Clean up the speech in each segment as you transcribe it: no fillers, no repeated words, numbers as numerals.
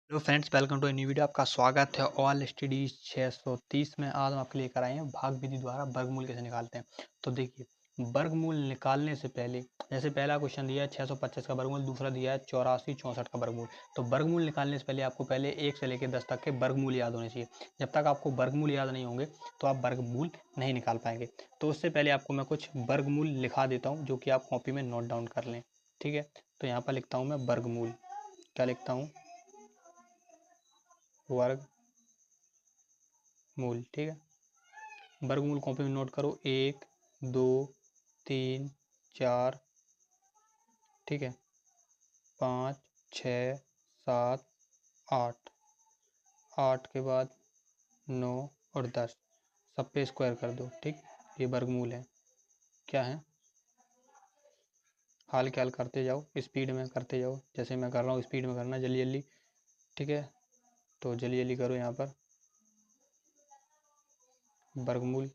Hello friends, welcome to a new video. आपका स्वागत है ऑल स्टडीज 630 में। आज हम आपके लिए कराए हैं भाग विधि द्वारा वर्गमूल कैसे निकालते हैं। तो देखिए, वर्गमूल निकालने से पहले जैसे पहला क्वेश्चन दिया है 625 का वर्गमूल, दूसरा दिया है 84 64 का वर्गमूल। तो वर्गमूल निकालने से पहले आपको पहले 1 से लेकर 10 तक के वर्गमूल याद होने चाहिए। जब तक आपको वर्गमूल याद नहीं होंगे तो आप वर्गमूल नहीं निकाल पाएंगे। तो उससे पहले आपको मैं कुछ वर्गमूल लिखा देता हूँ जो कि आप कॉपी में नोट डाउन कर लें। ठीक है, तो यहाँ पर लिखता हूँ मैं वर्गमूल। क्या लिखता हूँ? वर्ग मूल। ठीक है, वर्गमूल कॉपी में नोट करो। 1 2 3 4, ठीक है, 5 6 7 8, 8 के बाद 9 और 10, सब पे स्क्वायर कर दो। ठीक, ये वर्गमूल है। क्या है? हाल के हाल करते जाओ, स्पीड में करते जाओ, जैसे मैं कर रहा हूँ स्पीड में करना, जल्दी जल्दी। ठीक है, तो जल्दी जल्दी करो। यहाँ पर वर्गमूल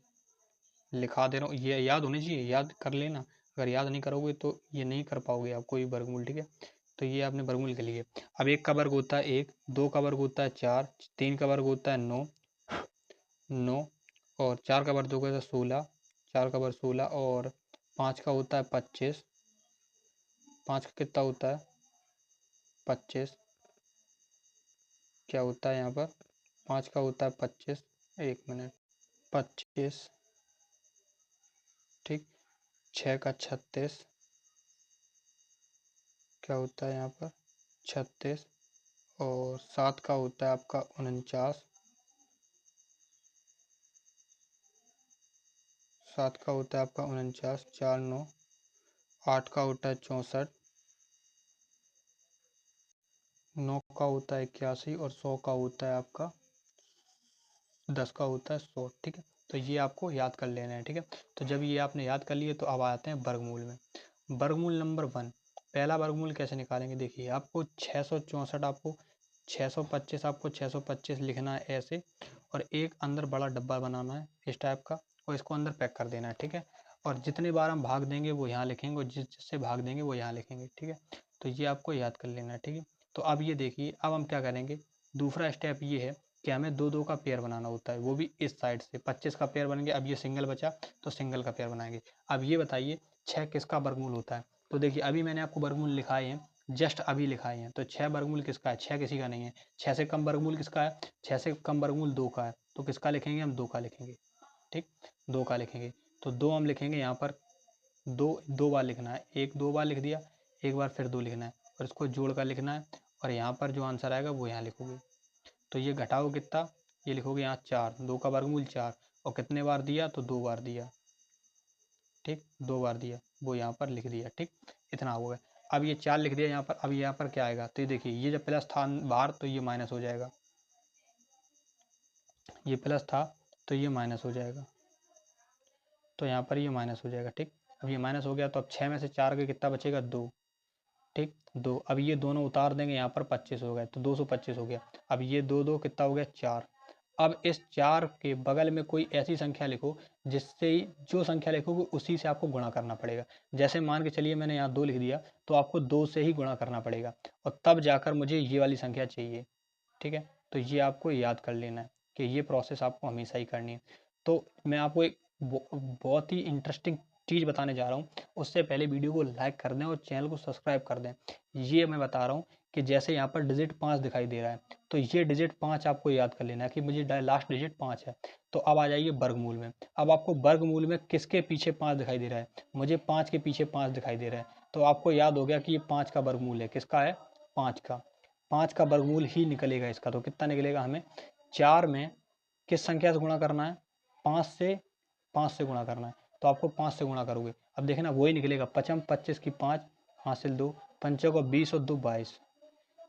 लिखा दे रहा हूँ, ये याद होनी चाहिए, याद कर लेना। अगर याद नहीं करोगे तो ये नहीं कर पाओगे आप कोई वर्गमूल। ठीक है, तो ये आपने वर्गमूल के लिए। अब 1 का वर्ग होता है 1, 2 का वर्ग होता है 4, 3 का वर्ग होता है 9, 9 और 4 का वर्ग होगा 16, 4 का वर्ग 16 और 5 का होता है 25, 5 का कितना होता है 25। क्या होता है यहाँ पर? 5 का होता है 25, 1 मिनट, 25। ठीक, 6 का 36, क्या होता है यहाँ पर 36 और 7 का होता है आपका 49, 7 का होता है आपका 49, 4 9, 8 का होता है 64, 9 का होता है 81 और 100 का होता है आपका 10 का होता है 100। ठीक है, तो ये आपको याद कर लेना है। ठीक है, तो जब ये आपने याद कर लिए तो अब आते हैं वर्गमूल में। वर्गमूल नंबर 1, पहला वर्गमूल कैसे निकालेंगे? देखिए, आपको 664 आपको 625 आपको 625 लिखना है ऐसे, और एक अंदर बड़ा डब्बा बनाना है इस टाइप का, और इसको अंदर पैक कर देना है। ठीक है, और जितने बार हम भाग देंगे वो यहाँ लिखेंगे, और जिससे भाग देंगे वो यहाँ लिखेंगे। ठीक है, तो ये आपको याद कर लेना है। ठीक है, तो अब ये देखिए, अब हम क्या करेंगे, दूसरा स्टेप ये है कि हमें दो दो का पेयर बनाना होता है, वो भी इस साइड से। 25 का पेयर बन गया, अब ये सिंगल बचा तो सिंगल का पेयर बनाएंगे। अब ये बताइए 6 किसका वर्गमूल होता है? तो देखिए, अभी मैंने आपको वर्गमूल लिखाए हैं, जस्ट अभी लिखाए हैं, तो 6 वर्गमूल किसका है? 6 किसी का नहीं है। 6 से कम वर्गमूल किसका है? 6 से कम वर्गमूल 2 का है, तो किसका लिखेंगे हम? 2 का लिखेंगे। ठीक, 2 का लिखेंगे, तो 2 हम लिखेंगे यहाँ पर। दो दो बार लिखना है, एक 2 बार लिख दिया, एक बार फिर 2 लिखना है, और इसको जोड़ कर लिखना है, और यहाँ पर जो आंसर आएगा वो यहाँ लिखोगे। तो ये घटाओ कितना, ये लिखोगे यहाँ 4, 2 का वर्गमूल 4, और कितने बार दिया? तो 2 बार दिया। ठीक, 2 बार दिया, वो यहाँ पर लिख दिया। ठीक, इतना हो गया। अब ये 4 लिख दिया यहाँ पर, अब यहाँ पर क्या आएगा? तो ये देखिए, ये जब प्लस था बाहर तो ये माइनस हो जाएगा, ये प्लस था तो ये माइनस हो जाएगा, तो यहाँ पर ये माइनस हो जाएगा। ठीक, अब ये माइनस हो गया, तो अब 6 में से 4 का कितना बचेगा? 2। ठीक, 2, अब ये दोनों उतार देंगे, यहाँ पर 25 हो गए, तो 225 हो गया। अब ये 2 2 कितना हो गया? 4। अब इस 4 के बगल में कोई ऐसी संख्या लिखो जिससे जो संख्या लिखोगे उसी से आपको गुणा करना पड़ेगा। जैसे मान के चलिए मैंने यहाँ 2 लिख दिया, तो आपको 2 से ही गुणा करना पड़ेगा, और तब जाकर मुझे ये वाली संख्या चाहिए। ठीक है, तो ये आपको याद कर लेना है कि ये प्रोसेस आपको हमेशा ही करनी है। तो मैं आपको एक बहुत ही इंटरेस्टिंग चीज़ बताने जा रहा हूँ। उससे पहले वीडियो को लाइक कर दें और चैनल को सब्सक्राइब कर दें। ये मैं बता रहा हूँ कि जैसे यहाँ पर डिजिट 5 दिखाई दे रहा है, तो ये डिजिट 5 आपको याद कर लेना है कि मुझे लास्ट डिजिट 5 है। तो अब आ जाइए वर्गमूल में। अब आपको वर्गमूल में किसके पीछे 5 दिखाई दे रहा है? मुझे 5 के पीछे 5 दिखाई दे रहा है, तो आपको याद हो गया कि ये 5 का वर्गमूल है। किसका है? 5 का। 5 का वर्गमूल ही निकलेगा इसका, तो कितना निकलेगा? हमें 4 में किस संख्या से गुणा करना है? 5 से, 5 से गुणा करना है, तो आपको 5 से गुणा करोगे, अब देखना वही निकलेगा। 5 25 की 5 हासिल 2, 5 को 20 और 2 22।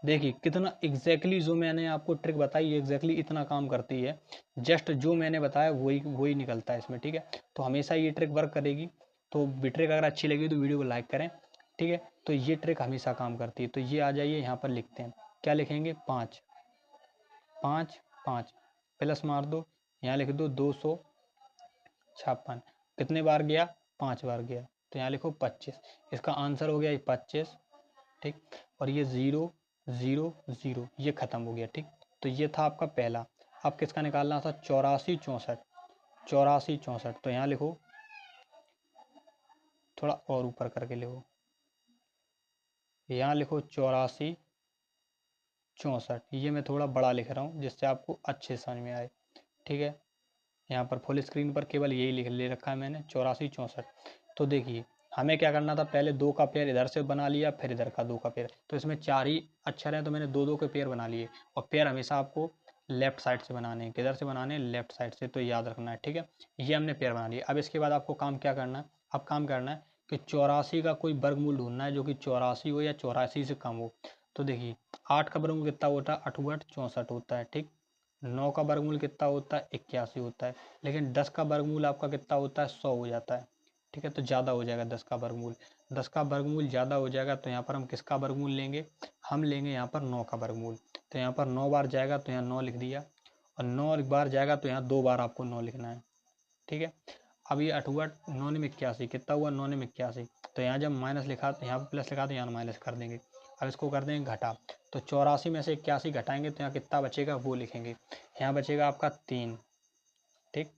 देखिए कितना एग्जैक्टली जो मैंने आपको ट्रिक बताई है एग्जैक्टली इतना काम करती है। जस्ट जो मैंने बताया वही वही निकलता है इसमें। ठीक है, तो हमेशा ये ट्रिक वर्क करेगी। तो ट्रिक अगर अच्छी लगी तो वीडियो को लाइक करें। ठीक है, तो ये ट्रिक हमेशा काम करती है। तो ये आ जाइए यहाँ पर लिखते हैं, क्या लिखेंगे? 5 5 5 प्लस मार दो, यहाँ लिख दो 256। कितने बार गया? 5 बार गया, तो यहाँ लिखो 25। इसका आंसर हो गया 25। ठीक, और ये 0 0 0, ये ख़त्म हो गया। ठीक, तो ये था आपका पहला। अब किसका निकालना था? 84 64, 84 64। तो यहाँ लिखो, थोड़ा और ऊपर करके लिखो, यहाँ लिखो 84 64। ये मैं थोड़ा बड़ा लिख रहा हूँ जिससे आपको अच्छे समझ में आए। ठीक है, यहाँ पर फुल स्क्रीन पर केवल यही लिख ले रखा है मैंने, 84 64। तो देखिए हमें क्या करना था, पहले 2 का पेयर इधर से बना लिया, फिर इधर का 2 का पेयर। तो इसमें 4 ही अक्षर हैं तो मैंने 2 2 के पेयर बना लिए। और पेयर हमेशा आपको लेफ्ट साइड से बनाने हैं। किधर से बनाने हैं? लेफ्ट साइड से, तो याद रखना है। ठीक है, ये हमने पेयर बना लिया। अब इसके बाद आपको काम क्या करना है? अब काम करना है कि 84 का कोई वर्गमूल ढूंढना है जो कि 84 हो या 84 से कम हो। तो देखिए 8 का वर्गमूल कितना होता है? 8 8 64 होता है। ठीक, 9 का वर्गमूल कितना होता है? 81 होता है। लेकिन 10 का वर्गमूल आपका कितना होता है? 100 हो जाता है। ठीक है, तो ज़्यादा हो जाएगा 10 का वर्गमूल। 10 का वर्गमूल ज़्यादा हो जाएगा तो यहाँ पर हम किसका वर्गमूल लेंगे? हम लेंगे यहाँ पर 9 का वर्गमूल। तो यहाँ पर 9 बार जाएगा तो यहाँ 9 लिख दिया, और 9 बार जाएगा तो यहाँ 2 बार आपको 9 लिखना है। ठीक है, अब ये 8 9 में 81, कितना हुआ? 9 में 81। तो यहाँ जब माइनस लिखा तो यहाँ पर प्लस लिखा तो यहाँ माइनस कर देंगे। अब इसको कर देंगे घटा। तो 84 में से 81 घटाएंगे तो यहाँ कितना बचेगा वो लिखेंगे। यहाँ बचेगा आपका 3। ठीक,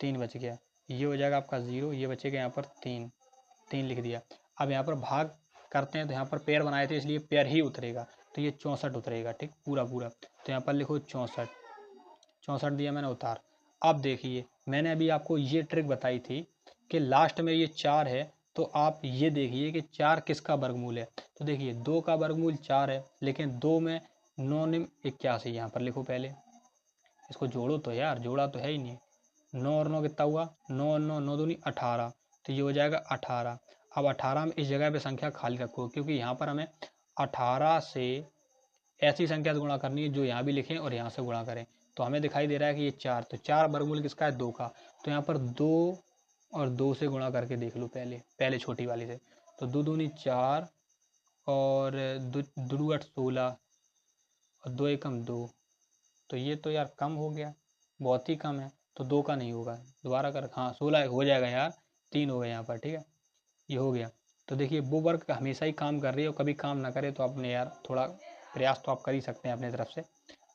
3 बच गया। ये हो जाएगा आपका 0, ये बचेगा यहाँ पर 3, 3 लिख दिया। अब यहाँ पर भाग करते हैं तो यहाँ पर पेयर बनाए थे इसलिए पेयर ही उतरेगा, तो ये 64 उतरेगा। ठीक, पूरा पूरा। तो यहाँ पर लिखो 64, 64 दिया मैंने, उतार। अब देखिए मैंने अभी आपको ये ट्रिक बताई थी कि लास्ट में ये 4 है, तो आप ये देखिए कि 4 किसका वर्गमूल है। तो देखिए 2 का वर्गमूल 4 है, लेकिन 2 में 9 निम 81, यहाँ पर लिखो पहले। इसको जोड़ो तो यार, जोड़ा तो है ही नहीं। 9 और 9 कितना हुआ? 9 और 9, 9 दूनी 18, तो ये हो जाएगा 18। अब 18 में इस जगह पे संख्या खाली रखो, क्योंकि यहाँ पर हमें 18 से ऐसी संख्या से गुणा करनी है जो यहाँ भी लिखें और यहाँ से गुणा करें। तो हमें दिखाई दे रहा है कि ये 4, तो 4 वर्गमूल किसका है? 2 का। तो यहाँ पर 2 और 2 से गुणा करके देख लो पहले छोटी वाली से। तो 2 दूनी 4 और 2 8 16 और 2 एकम 2। तो ये तो यार कम हो गया, बहुत ही कम है, तो 2 का नहीं होगा। दोबारा कर, हाँ 16 हो जाएगा यार, 3 हो गए यहाँ पर। ठीक है, ये हो गया। तो देखिए वो वर्ग हमेशा ही काम कर रही है, और कभी काम ना करे तो आपने यार थोड़ा प्रयास तो आप कर ही सकते हैं अपनी तरफ से।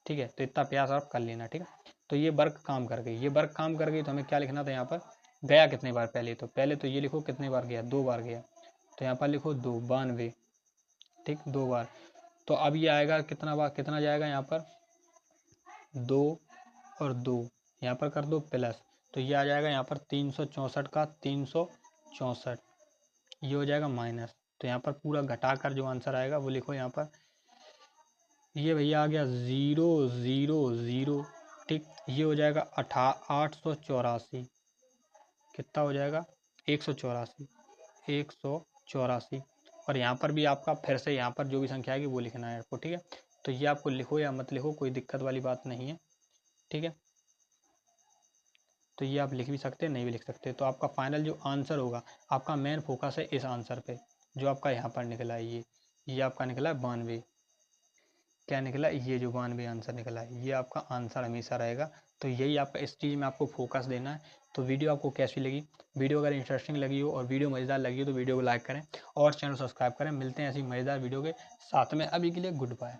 ठीक है, तो इतना प्रयास आप कर लेना। ठीक है, तो ये वर्ग काम कर गई, ये वर्ग काम कर गई। तो हमें क्या लिखना था यहाँ पर? गया कितने बार? पहले तो ये लिखो कितने बार गया? 2 बार गया। तो यहाँ पर लिखो 2, 92। ठीक, 2 बार। तो अब ये आएगा कितना बार, कितना जाएगा यहाँ पर? 2 और 2, यहाँ पर कर दो प्लस, तो ये आ जाएगा यहाँ पर 364 का 364, ये हो जाएगा माइनस। तो यहाँ पर पूरा घटाकर जो आंसर आएगा वो लिखो यहाँ पर। ये भैया आ गया 0 0 0। ठीक, ये हो जाएगा 884, कितना हो जाएगा? 184, 184। और यहाँ पर भी आपका फिर से यहाँ पर जो भी संख्या आएगी वो लिखना है आपको। ठीक है, तो ये आपको लिखो या मत लिखो, कोई दिक्कत वाली बात नहीं है। ठीक है, तो ये आप लिख भी सकते हैं, नहीं भी लिख सकते। तो आपका फाइनल जो आंसर होगा, आपका मेन फोकस है इस आंसर पे जो आपका यहाँ पर निकला है। ये आपका निकला है 92। क्या निकला? ये जो 92 आंसर निकला है, ये आपका आंसर हमेशा रहेगा। तो यही आपका, इस चीज़ में आपको फोकस देना है। तो वीडियो आपको कैसी लगी? वीडियो अगर इंटरेस्टिंग लगी हो और वीडियो मज़ेदार लगी हो तो वीडियो को लाइक करें और चैनल सब्सक्राइब करें। मिलते हैं ऐसी मज़ेदार वीडियो के साथ में। अभी के लिए गुड बाय।